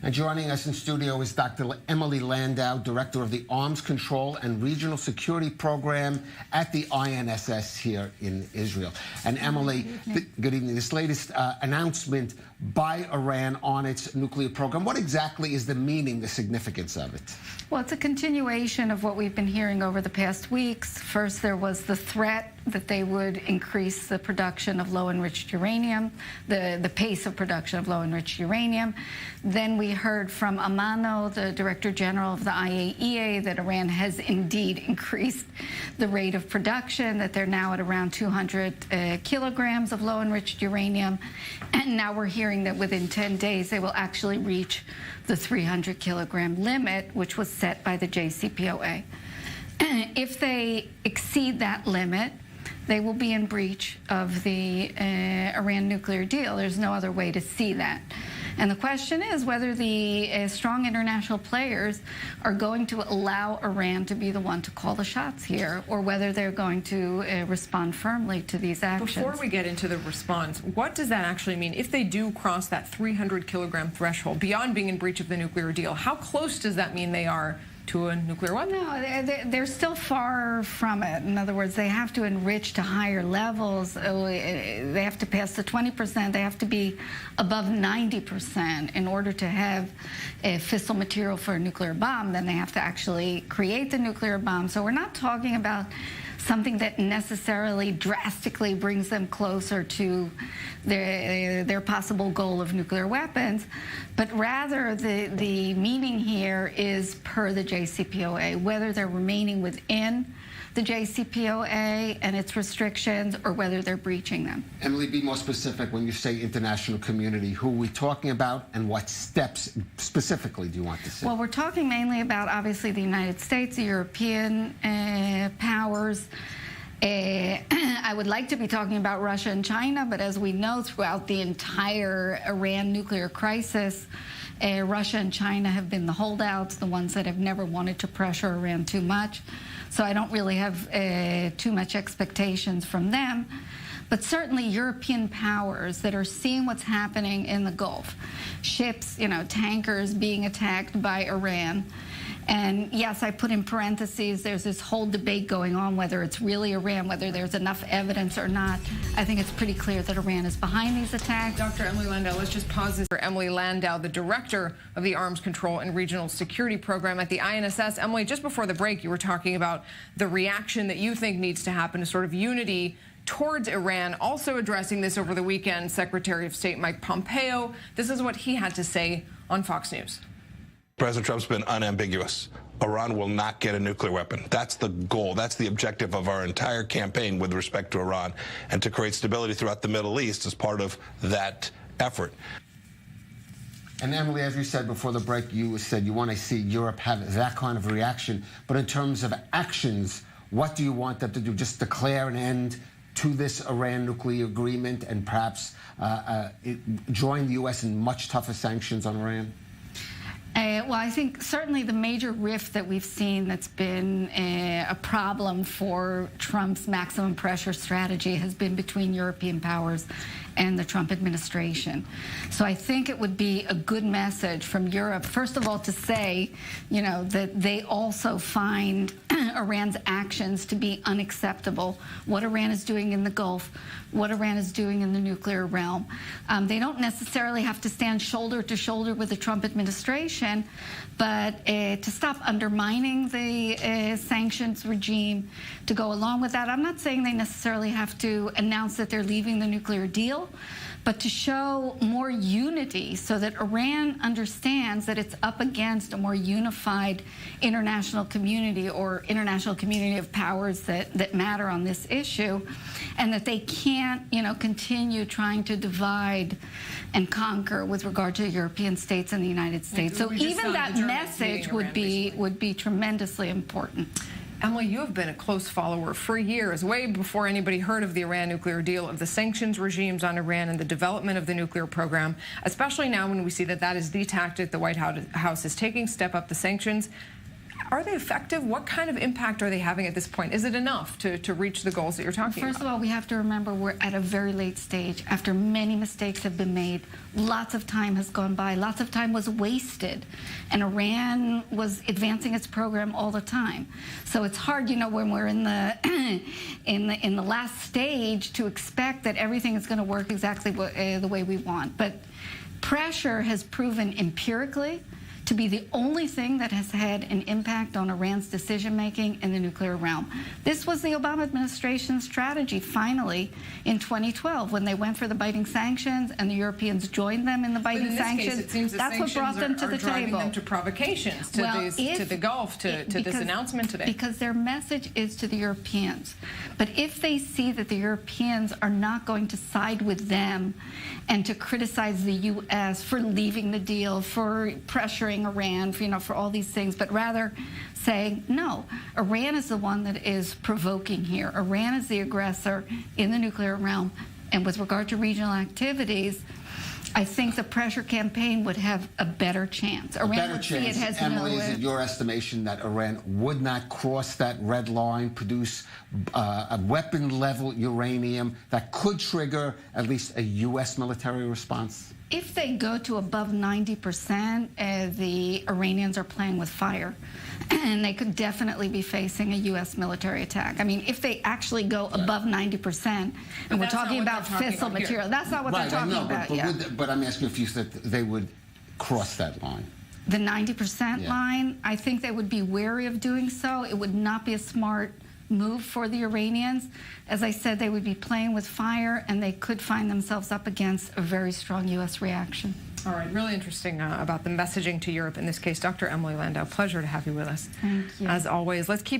And joining us in studio is Dr. Emily Landau, Director of the Arms Control and Regional Security Program at the INSS here in Israel. And Emily, good evening. This latest announcement by Iran on its nuclear program, what exactly is the meaning, the significance of it? Well, it's a continuation of what we've been hearing over the past weeks. First, there was the threat that they would increase the production of low-enriched uranium, the pace of production of low-enriched uranium. Then we heard from Amano, the Director General of the IAEA, that Iran has indeed increased the rate of production, that they're now at around 200 kilograms of low-enriched uranium. And now we're hearing that within 10 days they will actually reach the 300-kilogram limit, which was set by the JCPOA. If they exceed that limit, they will be in breach of the Iran nuclear deal. There's no other way to see that. And the question is whether the strong international players are going to allow Iran to be the one to call the shots here, or whether they're going to respond firmly to these actions. Before we get into the response, what does that actually mean? If they do cross that 300-kilogram threshold, beyond being in breach of the nuclear deal, how close does that mean they are to a nuclear weapon? No, they're still far from it. In other words, they have to enrich to higher levels. They have to pass the 20%. They have to be above 90% in order to have a fissile material for a nuclear bomb. Then they have to actually create the nuclear bomb. So we're not talking about something that necessarily drastically brings them closer to their possible goal of nuclear weapons, but rather the meaning here is per the JCPOA, whether they're remaining within the JCPOA and its restrictions or whether they're breaching them. Emily, be more specific when you say international community. Who are we talking about and what steps specifically do you want to see? Well, we're talking mainly about, obviously, the United States, the European powers. I would like to be talking about Russia and China, but as we know, throughout the entire Iran nuclear crisis, Russia and China have been the holdouts, the ones that have never wanted to pressure Iran too much. So I don't really have too much expectations from them. But certainly European powers that are seeing what's happening in the Gulf, ships, tankers being attacked by Iran. And yes, I put in parentheses, there's this whole debate going on whether it's really Iran, whether there's enough evidence or not. I think it's pretty clear that Iran is behind these attacks. Dr. Emily Landau, let's just pause this for Emily Landau, the Director of the Arms Control and Regional Security Program at the INSS. Emily, just before the break, you were talking about the reaction that you think needs to happen, a sort of unity towards Iran. Also addressing this over the weekend, Secretary of State Mike Pompeo. This is what he had to say on Fox News. President Trump's been unambiguous. Iran will not get a nuclear weapon. That's the goal. That's the objective of our entire campaign with respect to Iran, and to create stability throughout the Middle East as part of that effort. And Emily, as you said before the break, you said you want to see Europe have that kind of reaction. But in terms of actions, what do you want them to do? Just declare an end to this Iran nuclear agreement and perhaps join the U.S. in much tougher sanctions on Iran? Well, I think certainly the major rift that we've seen that's been a problem for Trump's maximum pressure strategy has been between European powers and the Trump administration. So I think it would be a good message from Europe, first of all, to say, that they also find Iran's actions to be unacceptable, what Iran is doing in the Gulf, what Iran is doing in the nuclear realm. They don't necessarily have to stand shoulder to shoulder with the Trump administration, but to stop undermining the sanctions regime, to go along with that. I'm not saying they necessarily have to announce that they're leaving the nuclear deal, but to show more unity so that Iran understands that it's up against a more unified international community or international community of powers that matter on this issue, and that they can't, continue trying to divide and conquer with regard to European states and the United States. So even that message would be tremendously important. Emily, you have been a close follower for years, way before anybody heard of the Iran nuclear deal, of the sanctions regimes on Iran and the development of the nuclear program, especially now when we see that that is the tactic the White House is taking, step up the sanctions. Are they effective? What kind of impact are they having at this point? Is it enough to reach the goals that you're talking about? First of all, we have to remember we're at a very late stage. After many mistakes have been made, lots of time has gone by, lots of time was wasted, and Iran was advancing its program all the time. So it's hard, you know, when we're in the in the last stage to expect that everything is going to work exactly the way we want. But pressure has proven empirically to be the only thing that has had an impact on Iran's decision-making in the nuclear realm. This was the Obama administration's strategy, finally, in 2012, when they went for the biting sanctions and the Europeans joined them in the biting sanctions. Case, it seems that's what brought them to the table. Them to provocations, to the Gulf, to this announcement today. Because their message is to the Europeans. But if they see that the Europeans are not going to side with them and to criticize the U.S. for leaving the deal, for pressuring Iran, for all these things, but rather saying, no, Iran is the one that is provoking here. Iran is the aggressor in the nuclear realm. And with regard to regional activities, I think the pressure campaign would have a better chance. A better chance. Emily, is it your estimation that Iran would not cross that red line, produce a weapon-level uranium that could trigger at least a U.S. military response? If they go to above 90%, the Iranians are playing with fire, and they could definitely be facing a U.S. military attack. I mean, if they actually go above 90%, and we're talking about fissile material, that's not what they're talking about yet. But I'm asking if you said they would cross that line. The 90% line, I think they would be wary of doing so. It would not be a smart move for the Iranians. As I said, they would be playing with fire, and they could find themselves up against a very strong U.S. reaction. All right, really interesting about the messaging to Europe in this case. Dr. Emily Landau, pleasure to have you with us. Thank you. As always, let's keep